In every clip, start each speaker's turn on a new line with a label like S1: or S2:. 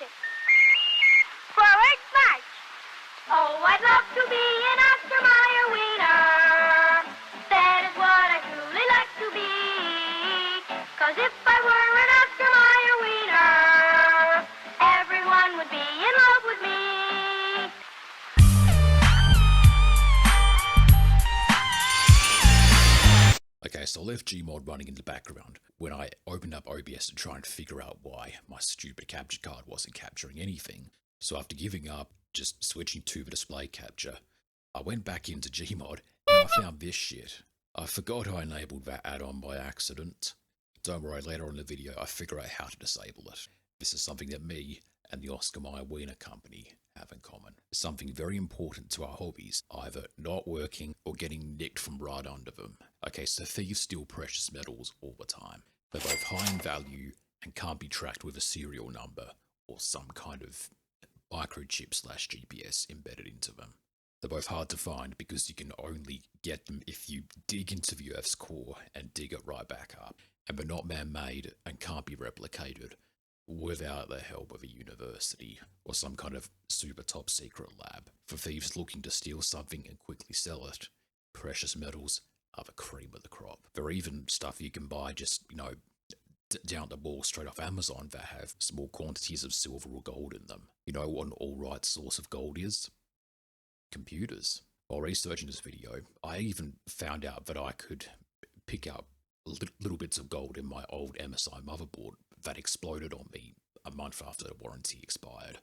S1: it. Forward march. Oh, I'd love to be an Oscar Mayer Wiener. That is what I truly like to be. 'Cause if I were an Oscar Mayer Wiener, everyone would be in love with me.
S2: Okay, so I left Gmod running in the background when I opened up OBS to try and figure out why my stupid capture card wasn't capturing anything. So after giving up, just switching to the display capture, I went back into Gmod and I found this shit. I forgot I enabled that add-on by accident. Don't worry, later on in the video I figure out how to disable it. This is something that me and the Oscar Mayer Wiener company have in common. Something very important to our hobbies, either not working or getting nicked from right under them. Okay, so thieves steal precious metals all the time. They're both high in value and can't be tracked with a serial number or some kind of microchip/GPS embedded into them. They're both hard to find because you can only get them if you dig into the Earth's core and dig it right back up. And they're not man-made and can't be replicated without the help of a university or some kind of super top secret lab. For thieves looking to steal something and quickly sell it, precious metals are the cream of the crop. There are even stuff you can buy just, down the ball straight off Amazon that have small quantities of silver or gold in them. You know what an alright source of gold is? Computers. While researching this video, I even found out that I could pick up little bits of gold in my old MSI motherboard that exploded on me a month after the warranty expired.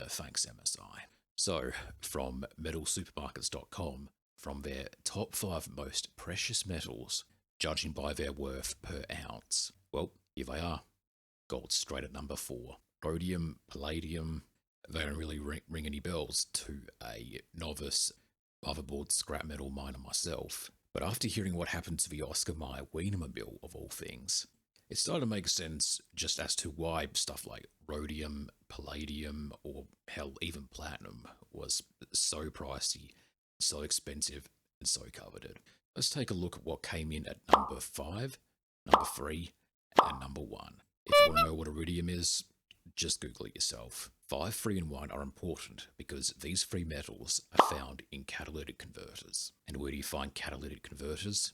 S2: Thanks, MSI. So, from metalsupermarkets.com, from their top 5 most precious metals, judging by their worth per ounce, well, here they are. Gold's straight at number 4. Rhodium, palladium, they don't really ring any bells to a novice motherboard scrap metal miner myself. But after hearing what happened to the Oscar Mayer Wienermobile of all things, it started to make sense just as to why stuff like rhodium, palladium, or hell, even platinum was so pricey, so expensive, and so coveted. Let's take a look at what came in at number 5, number 3, and number 1. If you want to know what iridium is, just Google it yourself. 5, 3, and 1 are important because these 3 metals are found in catalytic converters. And where do you find catalytic converters?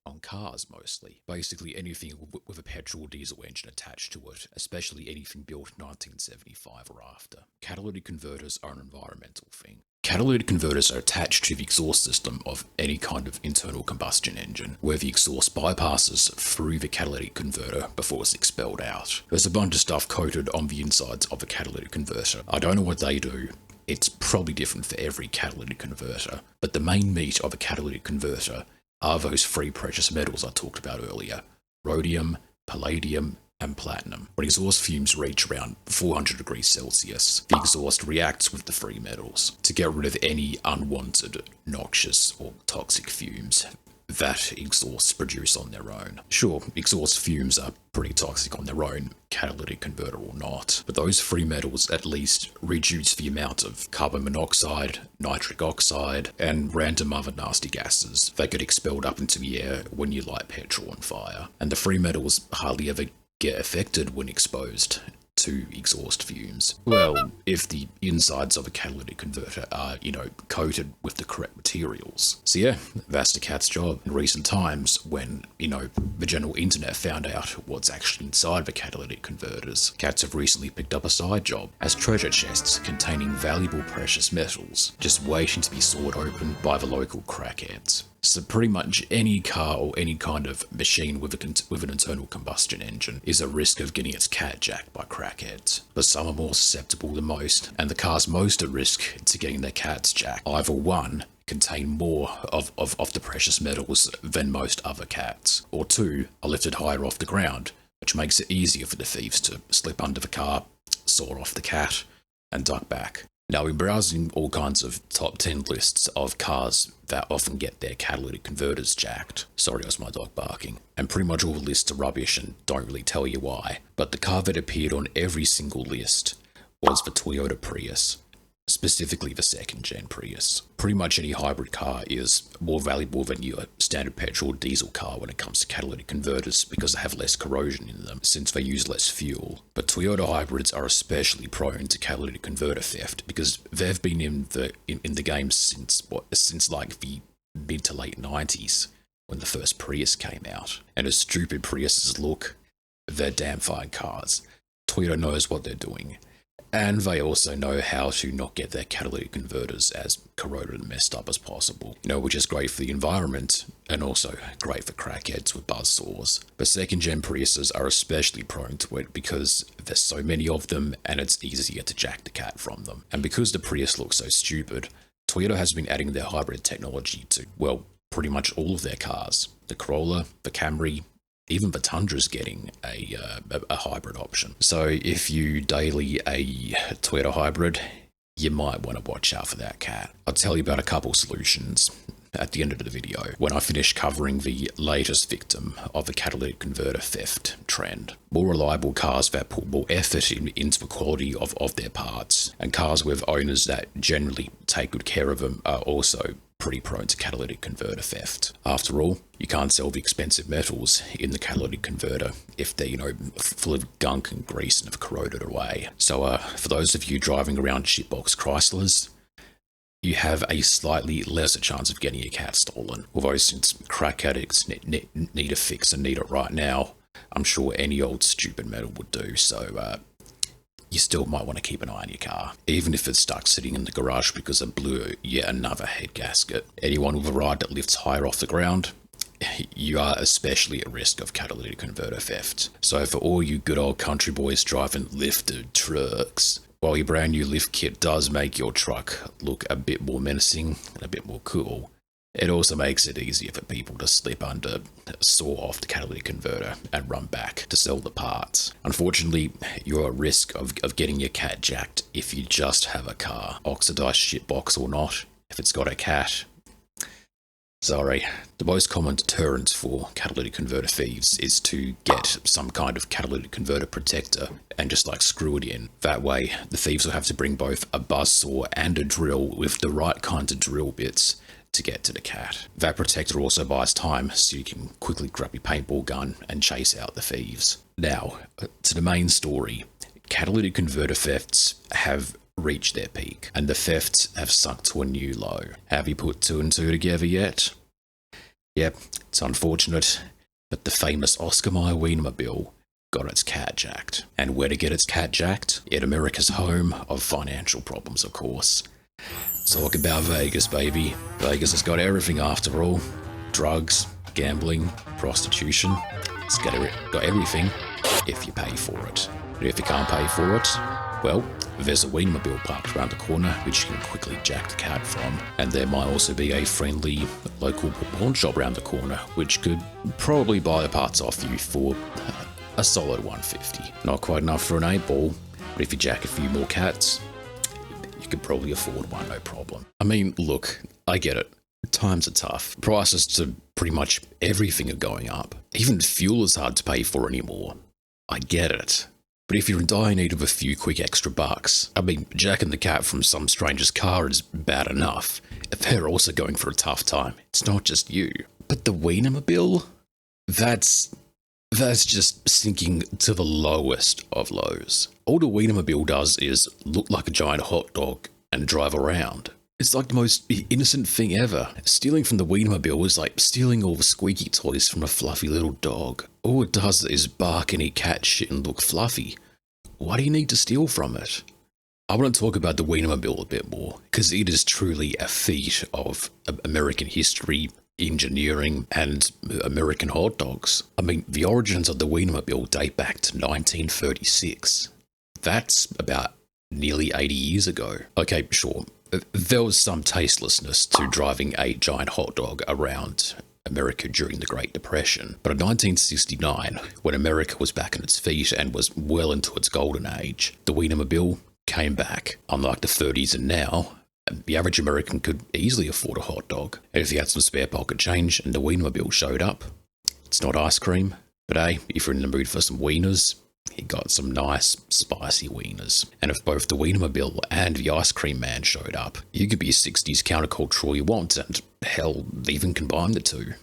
S2: On cars, mostly. Basically anything with a petrol or diesel engine attached to it, especially anything built in 1975 or after. Catalytic converters are an environmental thing. Catalytic converters are attached to the exhaust system of any kind of internal combustion engine, where the exhaust bypasses through the catalytic converter before it's expelled out. There's a bunch of stuff coated on the insides of a catalytic converter. I don't know what they do. It's probably different for every catalytic converter, but the main meat of a catalytic converter are those 3 precious metals I talked about earlier: rhodium, palladium, and platinum. When exhaust fumes reach around 400 degrees Celsius, the exhaust reacts with the 3 metals to get rid of any unwanted, noxious, or toxic fumes that exhausts produce on their own. Sure, exhaust fumes are pretty toxic on their own, catalytic converter or not, but those 3 metals at least reduce the amount of carbon monoxide, nitric oxide, and random other nasty gases that get expelled up into the air when you light petrol on fire. And the 3 metals hardly ever get affected when exposed to exhaust fumes. Well, if the insides of a catalytic converter are, coated with the correct materials. So yeah, that's the cat's job. In recent times, when, the general internet found out what's actually inside the catalytic converters, cats have recently picked up a side job as treasure chests containing valuable precious metals, just waiting to be sawed open by the local crackheads. So pretty much any car or any kind of machine with an internal combustion engine is at risk of getting its cat jacked by crackheads. But some are more susceptible than most, and the cars most at risk to getting their cats jacked either 1, contain more of the precious metals than most other cats, or 2, are lifted higher off the ground, which makes it easier for the thieves to slip under the car, saw off the cat, and duck back. Now, in browsing all kinds of top 10 lists of cars that often get their catalytic converters jacked, sorry, that's my dog barking, and pretty much all the lists are rubbish and don't really tell you why, but the car that appeared on every single list was the Toyota Prius. specifically the second-gen Prius. Pretty much any hybrid car is more valuable than your standard petrol or diesel car when it comes to catalytic converters because they have less corrosion in them since they use less fuel. But Toyota hybrids are especially prone to catalytic converter theft because they've been in the game since like the mid to late 90s when the first Prius came out. And as stupid Priuses look, they're damn fine cars. Toyota knows what they're doing. And they also know how to not get their catalytic converters as corroded and messed up as possible. Which is great for the environment and also great for crackheads with buzzsaws. But second-gen Priuses are especially prone to it because there's so many of them and it's easier to jack the cat from them. And because the Prius looks so stupid, Toyota has been adding their hybrid technology to, well, pretty much all of their cars. The Corolla, the Camry, even the Tundra's getting a hybrid option. So if you daily a Toyota hybrid, you might want to watch out for that cat. I'll tell you about a couple solutions at the end of the video when I finish covering the latest victim of the catalytic converter theft trend. More reliable cars that put more effort into the quality of their parts, and cars with owners that generally take good care of them are also pretty prone to catalytic converter theft. After all, you can't sell the expensive metals in the catalytic converter if they're, full of gunk and grease and have corroded away. So for those of you driving around shitbox Chryslers, you have a slightly lesser chance of getting your cat stolen. Although since crack addicts need a fix and need it right now, I'm sure any old stupid metal would do. So you still might want to keep an eye on your car, even if it's stuck sitting in the garage because it blew yet another head gasket. Anyone with a ride that lifts higher off the ground, you are especially at risk of catalytic converter theft. So for all you good old country boys driving lifted trucks, while your brand new lift kit does make your truck look a bit more menacing and a bit more cool, it also makes it easier for people to slip under, saw off the catalytic converter and run back to sell the parts. Unfortunately, you're at risk of getting your cat jacked if you just have a car. Oxidized shitbox or not, if it's got a cat. Sorry, the most common deterrent for catalytic converter thieves is to get some kind of catalytic converter protector and just screw it in. That way, the thieves will have to bring both a buzzsaw and a drill with the right kind of drill bits to get to the cat. That protector also buys time so you can quickly grab your paintball gun and chase out the thieves. Now, to the main story. Catalytic converter thefts have reached their peak and the thefts have sunk to a new low. Have you put two and two together yet? Yep, it's unfortunate, but the famous Oscar Mayer Wienermobile got its cat jacked. And where to get its cat jacked? In America's home of financial problems, of course. Talk about Vegas, baby. Vegas has got everything after all. Drugs, gambling, prostitution. It's got everything if you pay for it. And if you can't pay for it, well, there's a Wienermobile parked around the corner which you can quickly jack the cat from. And there might also be a friendly local pawn shop around the corner which could probably buy the parts off you for a solid $150. Not quite enough for an 8-ball, but if you jack a few more cats, you could probably afford one, no problem. I mean, look, I get it. Times are tough. Prices to pretty much everything are going up. Even fuel is hard to pay for anymore. I get it. But if you're in dire need of a few quick extra bucks, I mean, jacking the cat from some stranger's car is bad enough. If they're also going for a tough time, it's not just you. But the Wienermobile? That's just sinking to the lowest of lows. All the Wienermobile does is look like a giant hot dog and drive around. It's like the most innocent thing ever. Stealing from the Wienermobile is like stealing all the squeaky toys from a fluffy little dog. All it does is bark and eat cat shit and look fluffy. Why do you need to steal from it? I want to talk about the Wienermobile a bit more, because it is truly a feat of American history, engineering, and American hot dogs. I mean, the origins of the Wienermobile date back to 1936. That's about nearly 80 years ago. Okay, sure. There was some tastelessness to driving a giant hot dog around America during the Great Depression. But in 1969, when America was back on its feet and was well into its golden age, the Wienermobile came back. Unlike the 30s and now, the average American could easily afford a hot dog. And if you had some spare pocket change and the Wienermobile showed up, it's not ice cream, but hey, if you're in the mood for some wieners, he got some nice, spicy wieners. And if both the Wienermobile and the Ice Cream Man showed up, you could be a 60s counterculture all you want, and hell, even combine the two.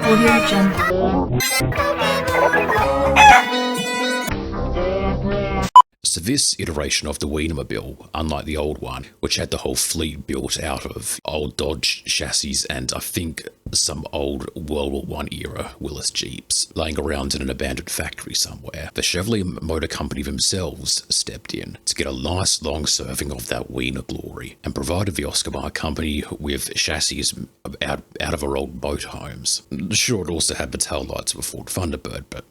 S3: Audio Jungle.
S2: So this iteration of the Wienermobile, unlike the old one, which had the whole fleet built out of old Dodge chassis and I think some old World War I era Willis Jeeps laying around in an abandoned factory somewhere, the Chevrolet Motor Company themselves stepped in to get a nice long serving of that Wiener glory and provided the Oscar Mayer Company with chassis out of our old motorhomes. Sure, it also had the taillights of a Ford Thunderbird, but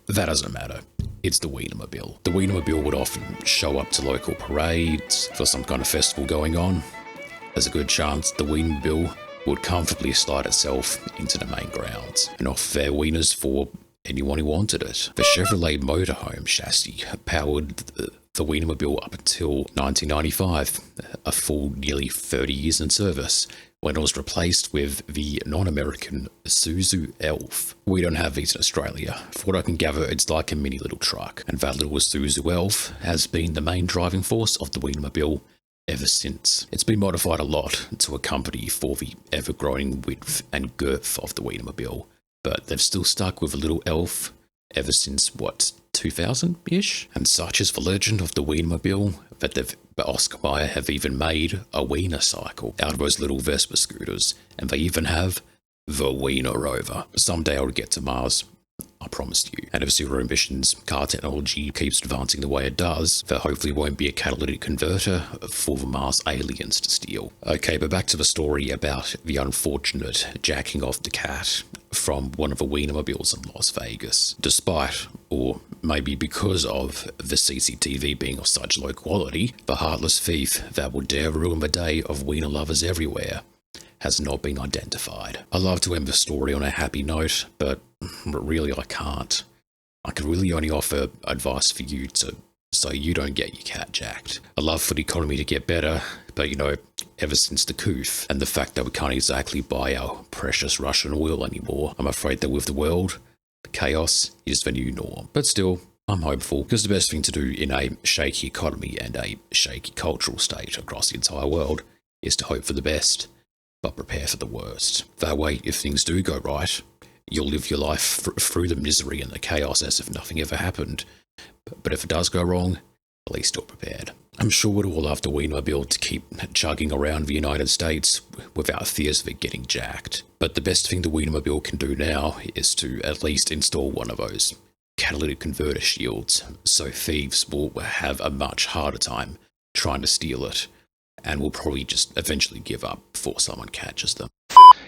S2: that doesn't matter. It's the Wienermobile. The Wienermobile would often show up to local parades for some kind of festival going on. There's a good chance the Wienermobile would comfortably slide itself into the main grounds and offer their wieners for anyone who wanted it. The Chevrolet motorhome chassis powered the Wienermobile up until 1995, a full nearly 30 years in service, when it was replaced with the non-American Isuzu Elf. We don't have these in Australia. For what I can gather, it's like a mini little truck, and that little Isuzu Elf has been the main driving force of the Wienermobile ever since. It's been modified a lot to accompany for the ever-growing width and girth of the Wienermobile, but they've still stuck with the little Elf ever since, 2000-ish? And such is the legend of the Wienermobile that Oscar Mayer have even made a Wiener cycle out of those little Vespa scooters, and they even have the Wiener Rover. Someday I'll get to Mars, I promise you. And if zero emissions car technology keeps advancing the way it does, there hopefully won't be a catalytic converter for the Mars aliens to steal. Okay, but back to the story about the unfortunate jacking off the cat from one of the Wienermobiles in Las Vegas. Despite, or maybe because of, the CCTV being of such low quality, the heartless thief that would dare ruin the day of Wiener lovers everywhere has not been identified. I love to end the story on a happy note, but really I can't. I can really only offer advice for you so you don't get your cat jacked. I love for the economy to get better, but ever since the coup and the fact that we can't exactly buy our precious Russian oil anymore, I'm afraid that with the world, chaos is the new norm. But still, I'm hopeful, because the best thing to do in a shaky economy and a shaky cultural state across the entire world is to hope for the best, but prepare for the worst. That way, if things do go right, you'll live your life through the misery and the chaos as if nothing ever happened. But if it does go wrong, at least you're prepared. I'm sure we'd all love the Wienermobile to keep chugging around the United States without fears of it getting jacked. But the best thing the Wienermobile can do now is to at least install one of those catalytic converter shields, so thieves will have a much harder time trying to steal it, and will probably just eventually give up before someone catches them.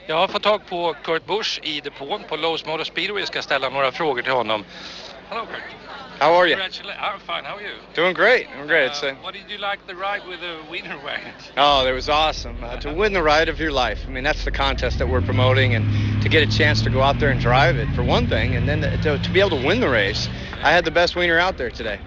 S4: Jag har fått tag på Kurt Busch I depån på Lowe's Motor Speedway. Jag ska ställa några frågor till honom. Hello, Kurt.
S5: How are you?
S4: I'm fine. How are you?
S5: Doing great.
S4: What did you like the ride with the Wiener wagon?
S5: Oh, it was awesome. To win the ride of your life. I mean, that's the contest that we're promoting, and to get a chance to go out there and drive it, for one thing, and then to be able to win the race. I had the best wiener out there today.